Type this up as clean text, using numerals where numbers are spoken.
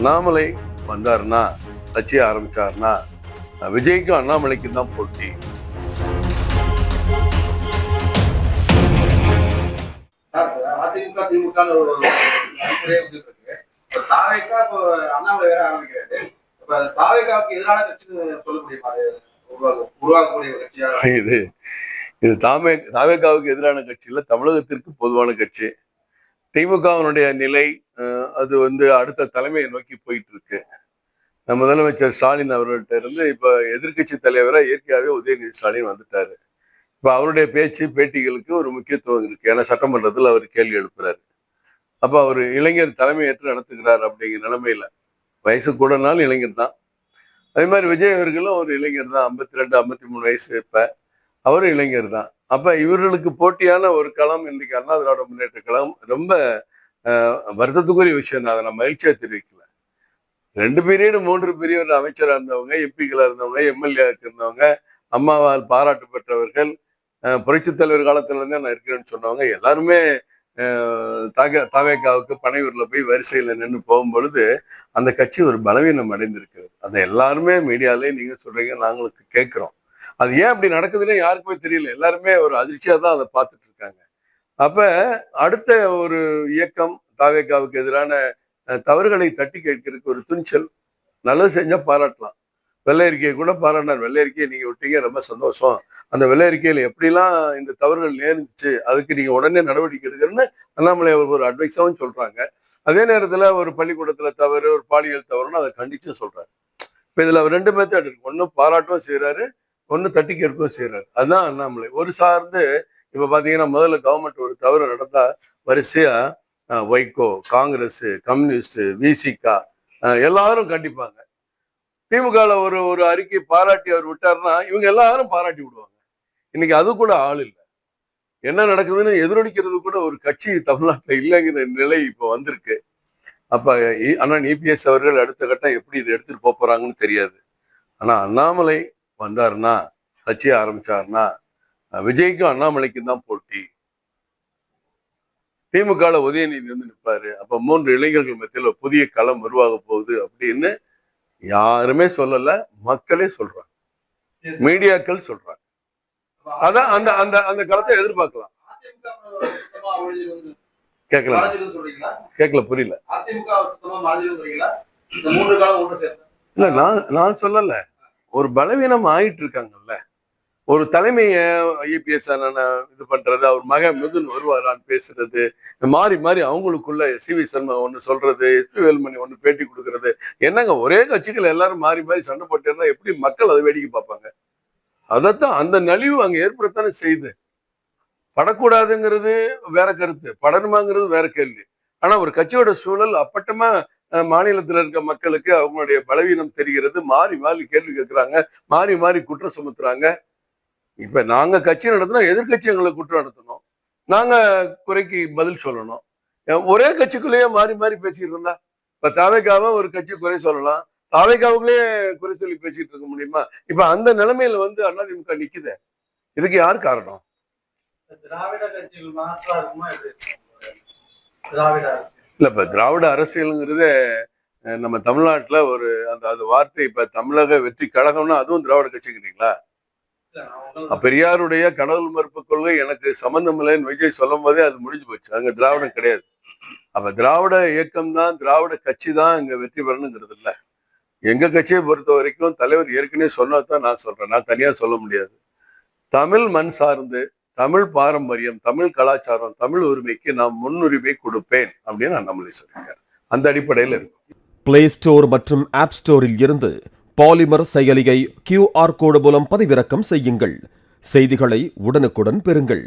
அண்ணாமலை வந்தாருன்னா கட்சி ஆரம்பிச்சாருன்னா விஜய்க்கும் அண்ணாமலைக்கும் தான் போட்டி. அதிமுக திமுக அண்ணாமலை வேற ஆரம்பிக்கிறாரு. தாவேகாவுக்கு எதிரான கட்சி சொல்ல முடியுமா? உருவாக்கக்கூடிய கட்சியா இது தாவேகாவுக்கு எதிரான கட்சி இல்ல, தமிழகத்திற்கு பொதுவான கட்சி. திமுகவினுடைய நிலை அது அடுத்த தலைமையை நோக்கி போயிட்டு இருக்கு. முதலமைச்சர் ஸ்டாலின் அவர்கள்ட்ட இருந்து இப்ப எதிர்கட்சி தலைவரா இயற்கையாகவே உதயநிதி ஸ்டாலின் வந்துட்டாரு. இப்ப அவருடைய பேச்சு பேட்டிகளுக்கு ஒரு முக்கியத்துவம் இருக்கு. ஏன்னா சட்டமன்றத்தில் அவர் கேள்வி எழுப்புறாரு. அப்ப அவர் இளைஞர் தலைமையேற்று நடத்துகிறார் அப்படிங்கிற நிலைமையில, வயசு கூடனாலும் இளைஞர் தான். அதே மாதிரி விஜய் அவர்களும் ஒரு இளைஞர் தான், 52 53 வயசு. இப்ப அவரும் இளைஞர் தான். அப்ப இவர்களுக்கு போட்டியான ஒரு களம் இன்னைக்கு அண்ணா திராவிட முன்னேற்ற களம். ரொம்ப வருத்தத்துக்குரிய விஷயம் தான். அதை நான் மகிழ்ச்சியா தெரிவிக்கல. 2 பீரியடு 3 பீரியட் அமைச்சராக இருந்தவங்க, எம்பிக்களா இருந்தவங்க, எம்எல்ஏ இருந்தவங்க, அம்மாவால் பாராட்டு பெற்றவர்கள், புரட்சித் தலைவர் காலத்துல இருந்தே நான் இருக்கிறேன்னு சொன்னவங்க எல்லாருமே தாவேகாவுக்கு பனையூர்ல போய் வரிசையில நின்று போகும்பொழுது அந்த கட்சி ஒரு பலவீனம் அடைந்திருக்கிறது. அதை எல்லாருமே மீடியாலே நீங்க சொல்றீங்க, நாங்களுக்கு கேட்கிறோம். அது ஏன் அப்படி நடக்குதுன்னு யாருக்குமே தெரியல. எல்லாருமே ஒரு அதிர்ச்சியா தான் அதை பார்த்துட்டு இருக்காங்க. அப்ப அடுத்த ஒரு இயக்கம் தாவேகாவுக்கு எதிரான தவறுகளை தட்டி கேட்கறதுக்கு ஒரு துணிச்சல். நல்லது செஞ்சா பாராட்டலாம். வெள்ளை அறிக்கையை கூட பாராட்டினார். வெள்ளை அறிக்கையை நீங்க விட்டீங்க, ரொம்ப சந்தோஷம். அந்த வெள்ளை அறிக்கையில எப்படிலாம் இந்த தவறுகள் நேர்ந்துச்சு, அதுக்கு நீங்க உடனே நடவடிக்கை எடுக்கிறன்னு அண்ணாமலை அவர் ஒரு அட்வைஸாவும் சொல்றாங்க. அதே நேரத்துல ஒரு பள்ளிக்கூடத்துல தவறு, ஒரு பாலியல் தவறுன்னு அதை கண்டிச்சும் சொல்றாரு. இப்ப இதுல அவர் 2 மெத்தட் இருக்கு. ஒன்னும் பாராட்டவும் செய்யறாரு, ஒன்னு தட்டி கேட்கவும் செய்யறாரு. அதுதான் அண்ணாமலை. ஒரு சார்ந்து இப்ப பாத்தீங்கன்னா முதல்ல கவர்மெண்ட் ஒரு தவறு நடந்தா வரிசையா வைகோ, காங்கிரஸ், கம்யூனிஸ்ட், விசிகா எல்லாரும் கண்டிப்பாங்க. திமுகல ஒரு அறிக்கை பாராட்டி அவர் விட்டாருன்னா இவங்க எல்லாரும் பாராட்டி விடுவாங்க. இன்னைக்கு அது கூட ஆள் இல்லை. என்ன நடக்குதுன்னு எதிரொலிக்கிறது கூட ஒரு கட்சி தமிழ்நாட்டில் இல்லைங்கிற நிலை இப்போ வந்திருக்கு. அப்ப அண்ணா இபிஎஸ் அவர்கள் அடுத்த கட்டம் எப்படி இதை எடுத்துட்டு போறாங்கன்னு தெரியாது. ஆனா அண்ணாமலை வந்தாருன்னா கட்சி ஆரம்பிச்சாருன்னா விஜய்க்கும் அண்ணாமலைக்கும் தான் போட்டி. திமுகல உதயநிதி நிற்பாரு. அப்ப 3 இளைஞர்கள் மத்தியில் புதிய களம் உருவாக போகுது அப்படின்னு யாருமே சொல்லல, மக்களே சொல்றாங்க, மீடியாக்கள் சொல்றாங்க. அதான் அந்த அந்த அந்த களத்தை எதிர்பார்க்கலாம். கேட்கல புரியல. இல்ல, நான் சொல்லல. ஒரு பலவீனம் ஆயிட்டு இருக்காங்கல்ல. ஒரு தலைமையை ஐபிஎஸ் இது பண்றது, அவர் மகன் மிதுன் வருவாரான்னு பேசுறது, மாறி மாறி அவங்களுக்குள்ள சிவி சர்மா ஒண்ணு சொல்றது, எஸ்பி வேலுமணி ஒண்ணு பேட்டி கொடுக்கறது. என்னங்க ஒரே கட்சிகள் எல்லாரும் மாறி மாறி சண்டை போட்டு இருந்தா எப்படி மக்கள் அதை வேடிக்கை பார்ப்பாங்க? அதைத்தான் அந்த நலிவு அங்க ஏற்படுத்தானே செய்யுது. படக்கூடாதுங்கிறது வேற கருத்து, படணுமாங்கிறது வேற கேள்வி. ஆனா ஒரு கட்சியோட சூழல் அப்பட்டமா மாநிலத்துல இருக்க மக்களுக்கு அவங்களுடைய பலவீனம் தெரிகிறது. மாறி மாறி கேள்வி கேட்கிறாங்க, மாறி மாறி குற்றம் சுமத்துறாங்க. இப்ப நாங்க கட்சி நடத்தினா எதிர்கட்சி எங்களை குற்றம் நடத்தணும், நாங்க குறைக்கு பதில் சொல்லணும். ஒரே கட்சிக்குள்ளேயே மாறி மாறி பேசிட்டு இருந்தா இப்ப தாவேகாவை ஒரு கட்சி குறை சொல்லலாம், தாவேகாவுக்குள்ளேயே குறை சொல்லி பேசிட்டு இருக்க முடியுமா? இப்ப அந்த நிலைமையில அதிமுக நிக்குது. இதுக்கு யார் காரணம்? திராவிட கட்சிகள் இல்ல, இப்ப திராவிட அரசியலுங்கிறதே நம்ம தமிழ்நாட்டுல ஒரு அந்த வார்த்தை, இப்ப தமிழக வெற்றி கழகம்னா அதுவும் திராவிட கட்சிக்கிறீங்களா? பெரியாருடைய கடவுள் மறுப்பு கொள்கை எனக்கு சம்பந்தம் இல்லைன்னு விஜய் சொல்லும் போதே அது முடிஞ்சு போச்சு. அங்க திராவிடம் கிடையாது. அப்ப திராவிட இயக்கம் தான், திராவிட கட்சி தான் இங்க வெற்றி பெறணுங்கிறது இல்ல. எங்க கட்சியை பொறுத்த வரைக்கும் தலைவர் ஏற்கனவே சொன்னதான் நான் சொல்றேன், நான் தனியா சொல்ல முடியாது. தமிழ் மண் சார்ந்து, தமிழ் பாரம்பரியம், தமிழ் கலாச்சாரம், தமிழ் உரிமைக்கு நான் முன்னுரிமை கொடுப்பேன் அப்படின்னு அண்ணாமலை சொல்லியிருக்காரு. அந்த அடிப்படையில் இருக்கும். பிளே ஸ்டோர் மற்றும் ஆப் ஸ்டோரில் இருந்து பாலிமர் செயலியை QR கோடு மூலம் பதிவிறக்கம் செய்யுங்கள். செய்திகளை உடனுக்குடன் பெறுங்கள்.